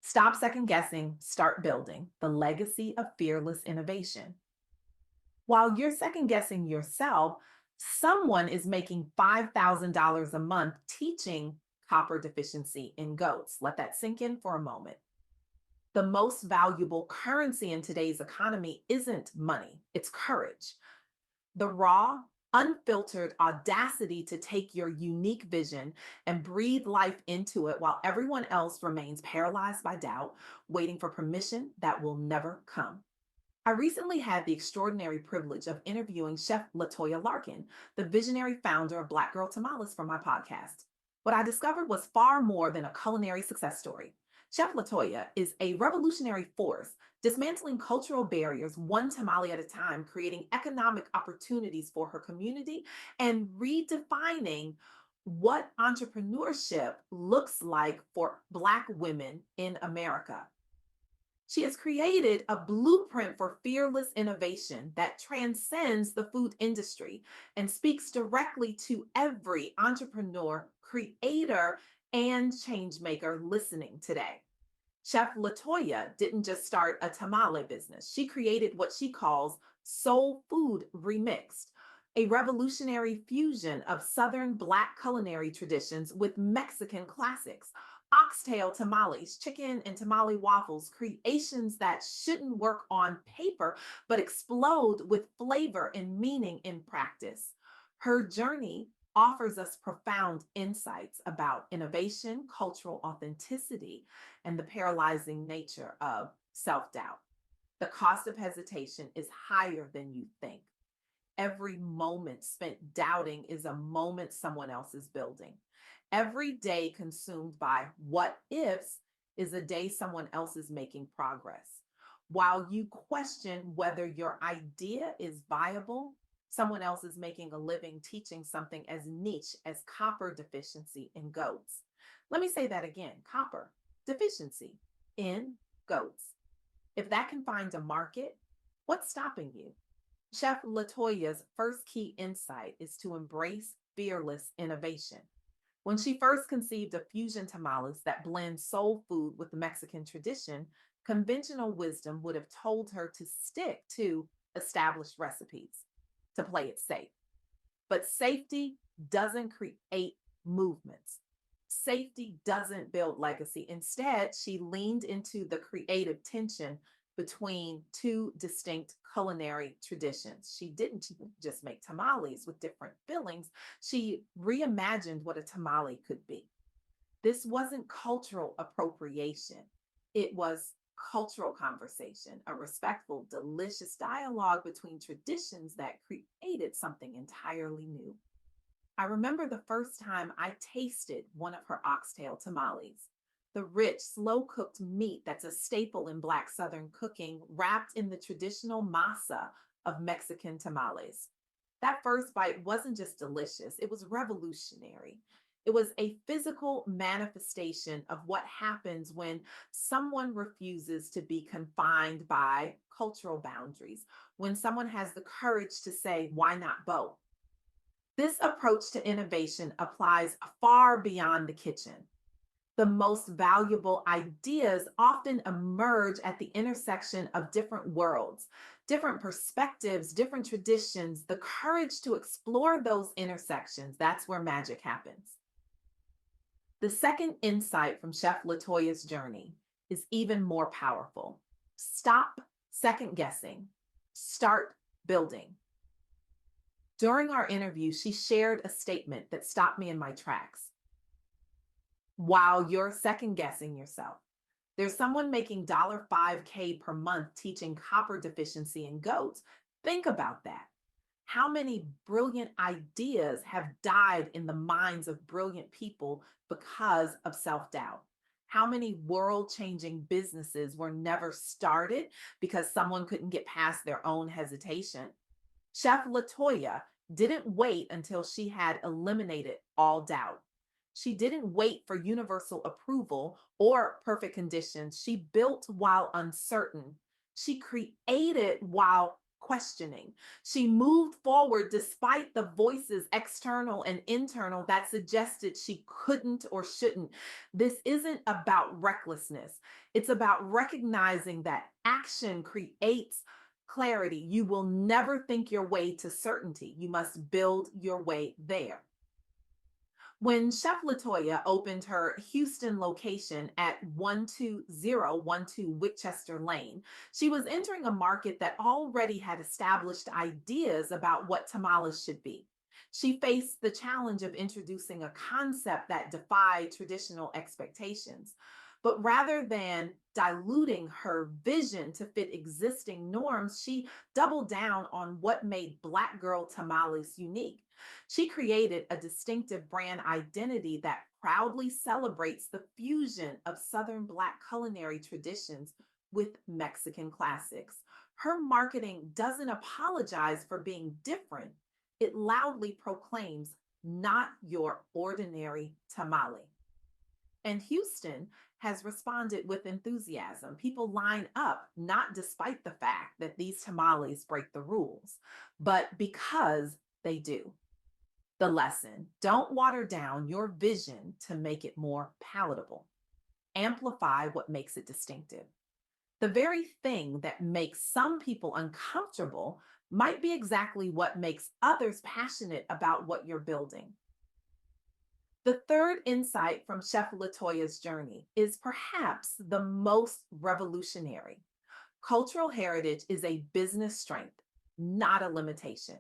Stop second guessing, start building the legacy of fearless innovation. While you're second guessing yourself, someone is making $5,000 a month teaching copper deficiency in goats. Let that sink in for a moment. The most valuable currency in today's economy isn't money, it's courage. The raw, unfiltered audacity to take your unique vision and breathe life into it while everyone else remains paralyzed by doubt, waiting for permission that will never come. I recently had the extraordinary privilege of interviewing Chef LaToya Larkin, the visionary founder of Black Girl Tamales, for my podcast. What I discovered was far more than a culinary success story. Chef LaToya is a revolutionary force, dismantling cultural barriers one tamale at a time, creating economic opportunities for her community, and redefining what entrepreneurship looks like for Black women in America. She has created a blueprint for fearless innovation that transcends the food industry and speaks directly to every entrepreneur, creator, and changemaker listening today. Chef LaToya didn't just start a tamale business. She created what she calls soul food remixed, a revolutionary fusion of Southern Black culinary traditions with Mexican classics. Oxtail tamales, chicken and tamale waffles, creations that shouldn't work on paper, but explode with flavor and meaning in practice. Her journey offers us profound insights about innovation, cultural authenticity, and the paralyzing nature of self doubt. The cost of hesitation is higher than you think. Every moment spent doubting is a moment someone else is building. Every day consumed by what ifs is a day someone else is making progress. While you question whether your idea is viable, someone else is making a living teaching something as niche as copper deficiency in goats. Let me say that again: copper deficiency in goats. If that can find a market, what's stopping you? Chef LaToya's first key insight is to embrace fearless innovation. When she first conceived of fusion tamales that blend soul food with Mexican tradition, conventional wisdom would have told her to stick to established recipes, to play it safe. But safety doesn't create movements. Safety doesn't build legacy. Instead, she leaned into the creative tension between two distinct culinary traditions. She didn't just make tamales with different fillings, she reimagined what a tamale could be. This wasn't cultural appropriation, it was cultural conversation, a respectful, delicious dialogue between traditions that created something entirely new. I remember the first time I tasted one of her oxtail tamales. The rich, slow cooked meat that's a staple in Black Southern cooking, wrapped in the traditional masa of Mexican tamales. That first bite wasn't just delicious, it was revolutionary. It was a physical manifestation of what happens when someone refuses to be confined by cultural boundaries, when someone has the courage to say, why not both? This approach to innovation applies far beyond the kitchen. The most valuable ideas often emerge at the intersection of different worlds, different perspectives, different traditions. The courage to explore those intersections, that's where magic happens. The second insight from Chef LaToya's journey is even more powerful. Stop second guessing, start building. During our interview, she shared a statement that stopped me in my tracks. While you're second guessing yourself, there's someone making $5K per month teaching copper deficiency in goats. Think about that. How many brilliant ideas have died in the minds of brilliant people because of self doubt? How many world changing businesses were never started because someone couldn't get past their own hesitation? Chef LaToya didn't wait until she had eliminated all doubt. She didn't wait for universal approval or perfect conditions. She built while uncertain. She created while questioning. She moved forward despite the voices, external and internal, that suggested she couldn't or shouldn't. This isn't about recklessness, it's about recognizing that action creates clarity. You will never think your way to certainty, you must build your way there. When Chef LaToya opened her Houston location at 12012 Winchester Lane, she was entering a market that already had established ideas about what tamales should be. She faced the challenge of introducing a concept that defied traditional expectations. But rather than diluting her vision to fit existing norms, she doubled down on what made Black Girl Tamales unique. She created a distinctive brand identity that proudly celebrates the fusion of Southern Black culinary traditions with Mexican classics. Her marketing doesn't apologize for being different, it loudly proclaims, not your ordinary tamale. And Houston has responded with enthusiasm. People line up not despite the fact that these tamales break the rules, but because they do. The lesson: don't water down your vision to make it more palatable. Amplify what makes it distinctive. The very thing that makes some people uncomfortable might be exactly what makes others passionate about what you're building. The third insight from Chef Latoya's journey is perhaps the most revolutionary. Cultural heritage is a business strength, not a limitation.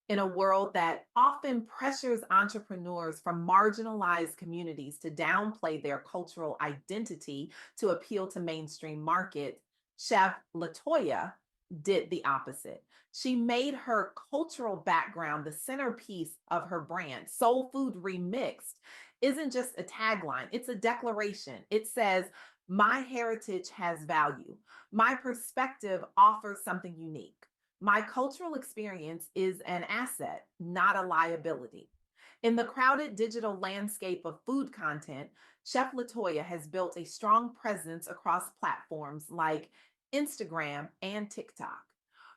In a world that often pressures entrepreneurs from marginalized communities to downplay their cultural identity to appeal to mainstream markets, Chef Latoya did the opposite. She made her cultural background the centerpiece of her brand. Soul Food Remixed isn't just a tagline, it's a declaration. It says, my heritage has value. My perspective offers something unique. My cultural experience is an asset, not a liability. In the crowded digital landscape of food content, Chef LaToya has built a strong presence across platforms like Instagram and TikTok.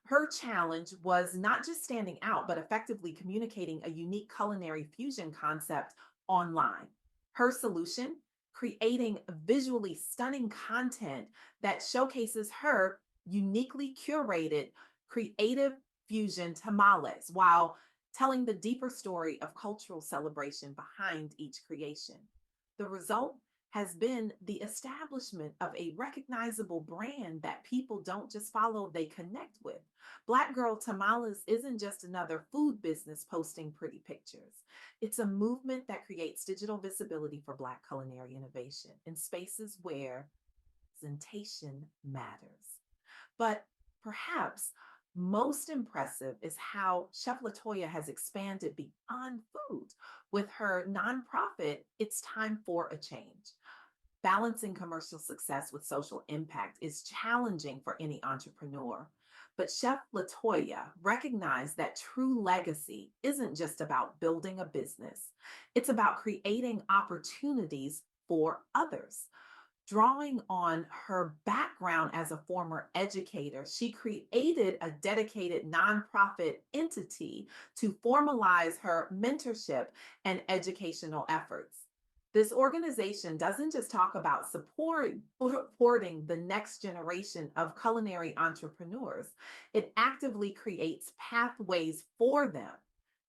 Her challenge was not just standing out, but effectively communicating a unique culinary fusion concept online. Her solution: creating visually stunning content that showcases her uniquely curated creative fusion tamales while telling the deeper story of cultural celebration behind each creation. The result has been the establishment of a recognizable brand that people don't just follow, they connect with. Black Girl Tamales isn't just another food business posting pretty pictures. It's a movement that creates digital visibility for Black culinary innovation in spaces where presentation matters. But perhaps most impressive is how Chef Latoya has expanded beyond food. With her nonprofit, It's Time for a Change. Balancing commercial success with social impact is challenging for any entrepreneur. But Chef Latoya recognized that true legacy isn't just about building a business, it's about creating opportunities for others. Drawing on her background as a former educator, she created a dedicated nonprofit entity to formalize her mentorship and educational efforts. This organization doesn't just talk about supporting the next generation of culinary entrepreneurs, it actively creates pathways for them.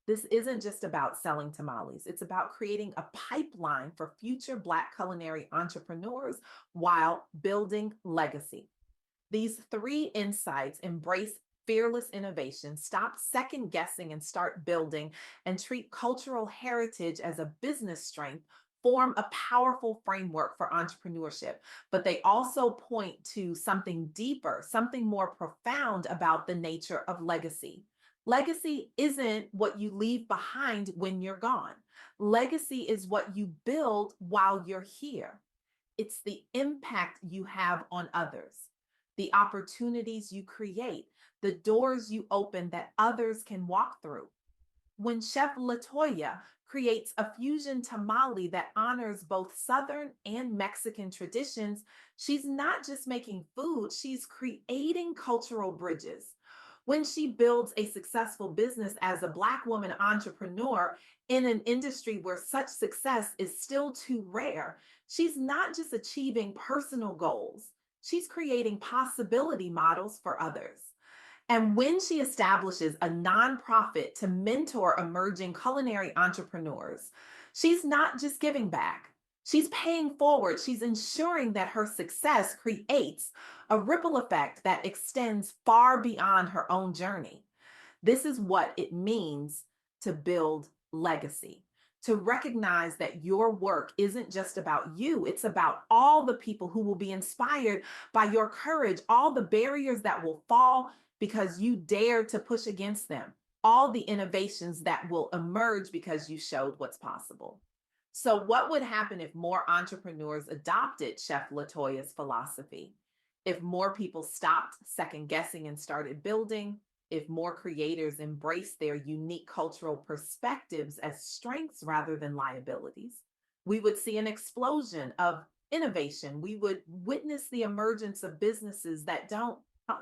This isn't just about selling tamales, it's about creating a pipeline for future Black culinary entrepreneurs while building legacy. These three insights: embrace fearless innovation, stop second guessing and start building, and treat cultural heritage as a business strength, form a powerful framework for entrepreneurship. But they also point to something deeper, something more profound about the nature of legacy. Legacy isn't what you leave behind when you're gone. Legacy is what you build while you're here. It's the impact you have on others, the opportunities you create, the doors you open that others can walk through. When Chef LaToya creates a fusion tamale that honors both Southern and Mexican traditions, she's not just making food, she's creating cultural bridges. when she builds a successful business as a Black woman entrepreneur in an industry where such success is still too rare. She's not just achieving personal goals, she's creating possibility models for others. And when she establishes a nonprofit to mentor emerging culinary entrepreneurs, she's not just giving back. She's paying forward. She's ensuring that her success creates a ripple effect that extends far beyond her own journey. This is what it means to build legacy, to recognize that your work isn't just about you, it's about all the people who will be inspired by your courage, all the barriers that will fall because you dared to push against them, all the innovations that will emerge because you showed what's possible. So, what would happen if more entrepreneurs adopted Chef LaToya's philosophy? If more people stopped second guessing and started building, if more creators embrace their unique cultural perspectives as strengths rather than liabilities, we would see an explosion of innovation. We would witness the emergence of businesses that don't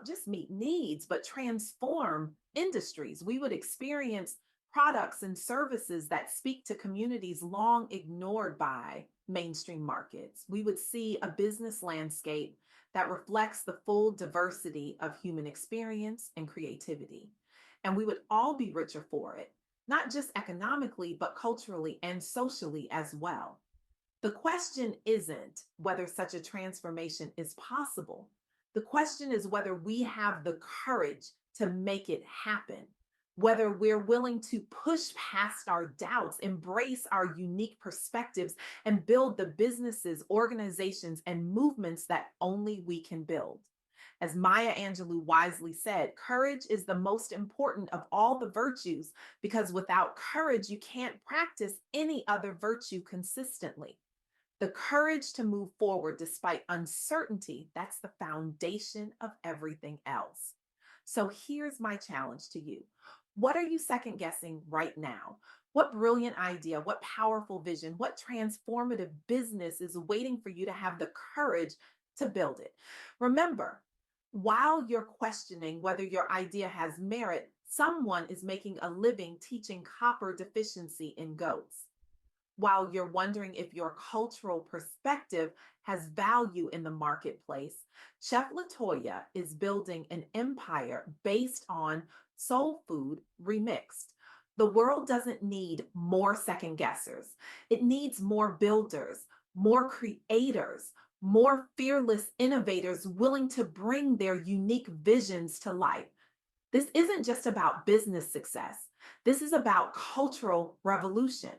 just meet needs, but transform industries. We would experience products and services that speak to communities long ignored by mainstream markets. We would see a business landscape that reflects the full diversity of human experience and creativity. And we would all be richer for it, not just economically, but culturally and socially as well. The question isn't whether such a transformation is possible. The question is whether we have the courage to make it happen, whether we're willing to push past our doubts, embrace our unique perspectives, and build the businesses, organizations, and movements that only we can build. As Maya Angelou wisely said, courage is the most important of all the virtues because without courage, you can't practice any other virtue consistently. The courage to move forward despite uncertainty, that's the foundation of everything else. So here's my challenge to you. What are you second guessing right now? What brilliant idea, what powerful vision, what transformative business is waiting for you to have the courage to build it? Remember, while you're questioning whether your idea has merit, someone is making a living teaching copper deficiency in goats. While you're wondering if your cultural perspective has value in the marketplace, Chef LaToya is building an empire based on soul food remixed. The world doesn't need more second guessers, it needs more builders, more creators, more fearless innovators willing to bring their unique visions to life. This isn't just about business success. This is about cultural revolution.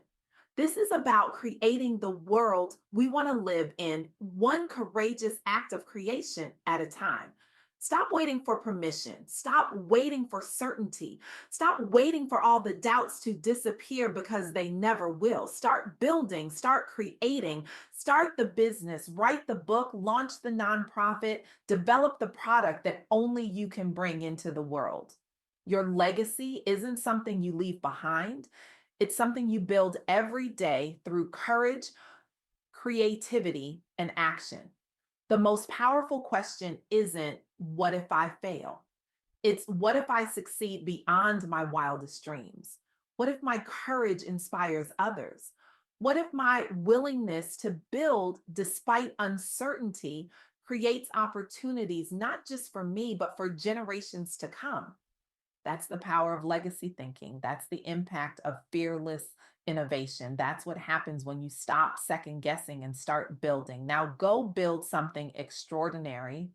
This is about creating the world we want to live in, one courageous act of creation at a time. Stop waiting for permission. Stop waiting for certainty. Stop waiting for all the doubts to disappear because they never will. Start building, start creating, start the business, write the book, launch the nonprofit, develop the product that only you can bring into the world. Your legacy isn't something you leave behind. It's something you build every day through courage, creativity, and action. The most powerful question isn't, what if I fail? It's, what if I succeed beyond my wildest dreams? What if my courage inspires others? What if my willingness to build despite uncertainty creates opportunities not just for me, but for generations to come? That's the power of legacy thinking. That's the impact of fearless innovation. That's what happens when you stop second guessing and start building. Now go build something extraordinary